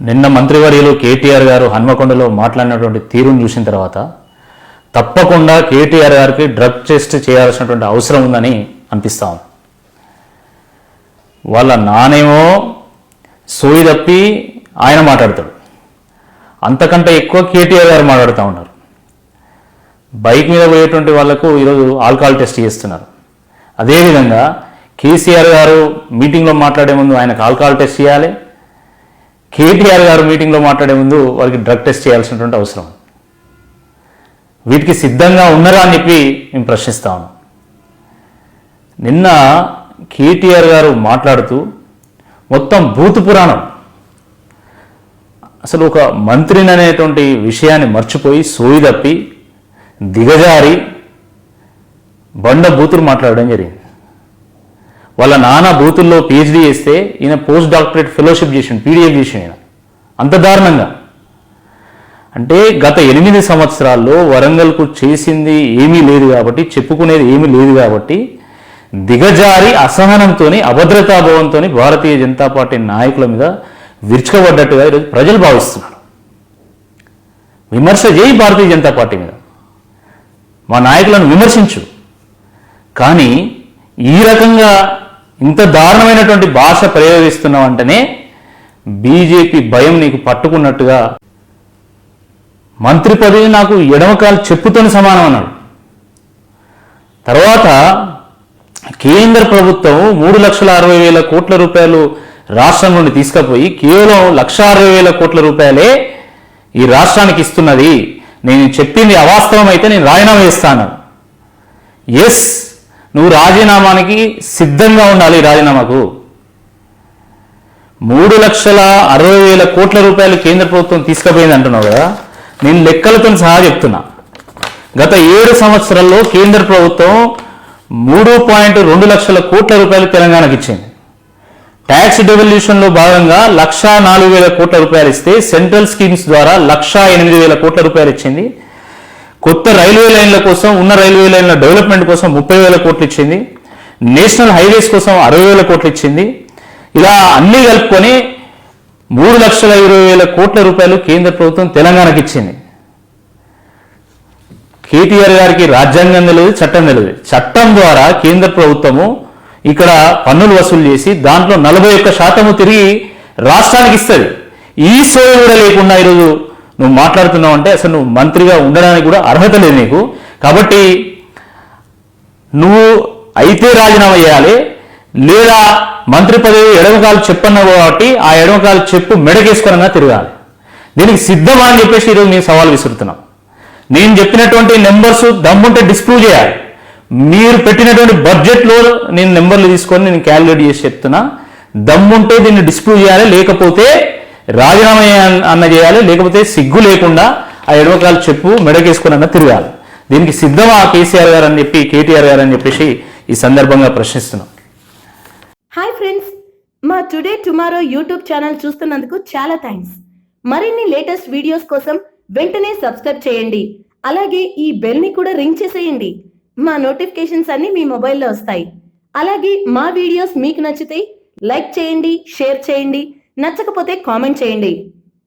నిన్న మంత్రివర్యులు కేటీఆర్ గారు హన్మకొండలో మాట్లాడినటువంటి తీరును చూసిన తర్వాత తప్పకుండా కేటీఆర్ గారికి డ్రగ్ టెస్ట్ చేయాల్సినటువంటి అవసరం ఉందని అనిపిస్తా ఉంది. వాళ్ళ నానేమో సోయి తప్పి ఆయన మాట్లాడతాడు, అంతకంటే ఎక్కువ కేటీఆర్ గారు మాట్లాడుతూ ఉన్నారు. బైక్ మీద పోయేటువంటి వాళ్లకు ఈరోజు ఆల్కహాల్ టెస్ట్ చేస్తున్నారు. అదేవిధంగా కేసీఆర్ గారు మీటింగ్లో మాట్లాడే ముందు ఆయనకు ఆల్కహాల్ టెస్ట్ చేయాలి, కేటీఆర్ గారు మీటింగ్లో మాట్లాడే ముందు వారికి డ్రగ్ టెస్ట్ చేయాల్సినటువంటి అవసరం. వీటికి సిద్ధంగా ఉన్నారా అని చెప్పి మేము ప్రశ్నిస్తా ఉన్నాం. నిన్న కేటీఆర్ గారు మాట్లాడుతూ మొత్తం భూతు పురాణం, అసలు ఒక మంత్రిని అనేటువంటి విషయాన్ని మర్చిపోయి సోయి తప్పి దిగజారి బండ బూతులు మాట్లాడడం జరిగింది. వాళ్ళ నాన్న బూతుల్లో పిహెచ్డీ చేస్తే ఈయన పోస్ట్ డాక్టరేట్ ఫెలోషిప్ చేసిండు, పీడిఎఫ్ చేసిండు. ఈయన అంత దారుణంగా అంటే గత 8 సంవత్సరాల్లో వరంగల్కు చేసింది ఏమీ లేదు కాబట్టి, చెప్పుకునేది ఏమీ లేదు కాబట్టి దిగజారి అసహనంతో అభద్రతాభావంతో భారతీయ జనతా పార్టీ నాయకుల మీద విరుచుకబడ్డట్టుగా ఈరోజు ప్రజలు భావిస్తున్నారు. విమర్శ చేయి భారతీయ జనతా పార్టీ మీద, మా నాయకులను విమర్శించు, కానీ ఈ రకంగా ఇంత దారుణమైనటువంటి భాష ప్రయోగిస్తున్నావు అంటేనే బీజేపీ భయం నీకు పట్టుకున్నట్టుగా. మంత్రి పదవి నాకు ఎడమకాలు చెప్పుతోని సమానం అన్నాడు. తర్వాత కేంద్ర ప్రభుత్వం 3,60,000 కోట్ల రూపాయలు రాష్ట్రం నుండి తీసుకుపోయి కేవలం 1,60,000 కోట్ల రూపాయలే ఈ రాష్ట్రానికి ఇస్తున్నది, నేను చెప్పింది అవాస్తవం అయితే నేను రాజీనామా చేస్తాను. ఎస్, నువ్వు రాజీనామానికి సిద్ధంగా ఉండాలి. రాజీనామాకు 3,60,000 కోట్ల రూపాయలు కేంద్ర ప్రభుత్వం తీసుకుపోయింది అంటున్నావు కదా, నేను లెక్కలతో సహా చెప్తున్నా. గత 7 సంవత్సరాల్లో కేంద్ర ప్రభుత్వం 3.2 లక్షల కోట్ల రూపాయలు తెలంగాణకు ఇచ్చింది. ట్యాక్స్ డెవల్యూషన్లో భాగంగా 1,04,000 కోట్ల రూపాయలు ఇస్తే సెంట్రల్ స్కీమ్స్ ద్వారా 1,08,000 కోట్ల రూపాయలు ఇచ్చింది. కొత్త రైల్వే లైన్ల కోసం, ఉన్న రైల్వే లైన్ల డెవలప్మెంట్ కోసం 30,000 కోట్లు ఇచ్చింది. నేషనల్ హైవేస్ కోసం 60,000 కోట్లు ఇచ్చింది. ఇలా అన్నీ కలుపుకొని 3,20,000 కోట్ల రూపాయలు కేంద్ర ప్రభుత్వం తెలంగాణకు ఇచ్చింది. కేటీఆర్ గారికి రాజ్యాంగం తెలియదు, చట్టం తెలియదు. చట్టం ద్వారా కేంద్ర ప్రభుత్వము ఇక్కడ పన్నులు వసూలు చేసి దాంట్లో 41% తిరిగి రాష్ట్రానికి ఇస్తుంది. ఈ సోయి కూడా లేకుండా ఈరోజు నువ్వు మాట్లాడుతున్నావు అంటే అసలు నువ్వు మంత్రిగా ఉండడానికి కూడా అర్హత లేదు నీకు. కాబట్టి నువ్వు అయితే రాజీనామా చేయాలి, లేదా మంత్రి పదవి ఎడమకాలు చెప్పన్నావు కాబట్టి ఆ ఎడమకాలు చెప్పు మెడకేసుకున్నా తిరగాలి. దీనికి సిద్ధమా అని చెప్పేసి ఈరోజు మేము సవాల్ విసురుతున్నాం. నేను చెప్పినటువంటి నెంబర్స్ దమ్ముంటే డిస్ప్రూవ్ చేయాలి. మీరు పెట్టినటువంటి బడ్జెట్లో నేను నెంబర్లు తీసుకొని నేను క్యాలిక్యులేట్ చేసి చెప్తున్నా, దమ్ముంటే దీన్ని డిస్ప్రూవ్ చేయాలి, లేకపోతే రాజీనామా అన్న చేయాలి, లేకపోతే సిగ్గు లేకుండా ఆ ఎడమకాలు చెప్పు మెడకేసుకుని అన్న తిరగాలి. దీనికి సిద్ధమా కేసీఆర్ గారు అని చెప్పి, కేటీఆర్ గారు అని చెప్పేసి ఈ సందర్భంగా ప్రశ్నిస్తున్నాం. హాయ్ ఫ్రెండ్స్, మా టుడే టుమారో యూట్యూబ్ ఛానల్ చూస్తున్నందుకు చాలా థ్యాంక్స్. మరిన్ని లేటెస్ట్ వీడియోస్ కోసం వెంటనే సబ్స్క్రైబ్ చేయండి. అలాగే ఈ బెల్ ని కూడా రింగ్ చేసేయండి. మా నోటిఫికేషన్స్ అన్ని మీ మొబైల్లో వస్తాయి. అలాగే మా వీడియోస్ మీకు నచ్చితే లైక్ చేయండి, షేర్ చేయండి, నచ్చకపోతే కామెంట్ చేయండి.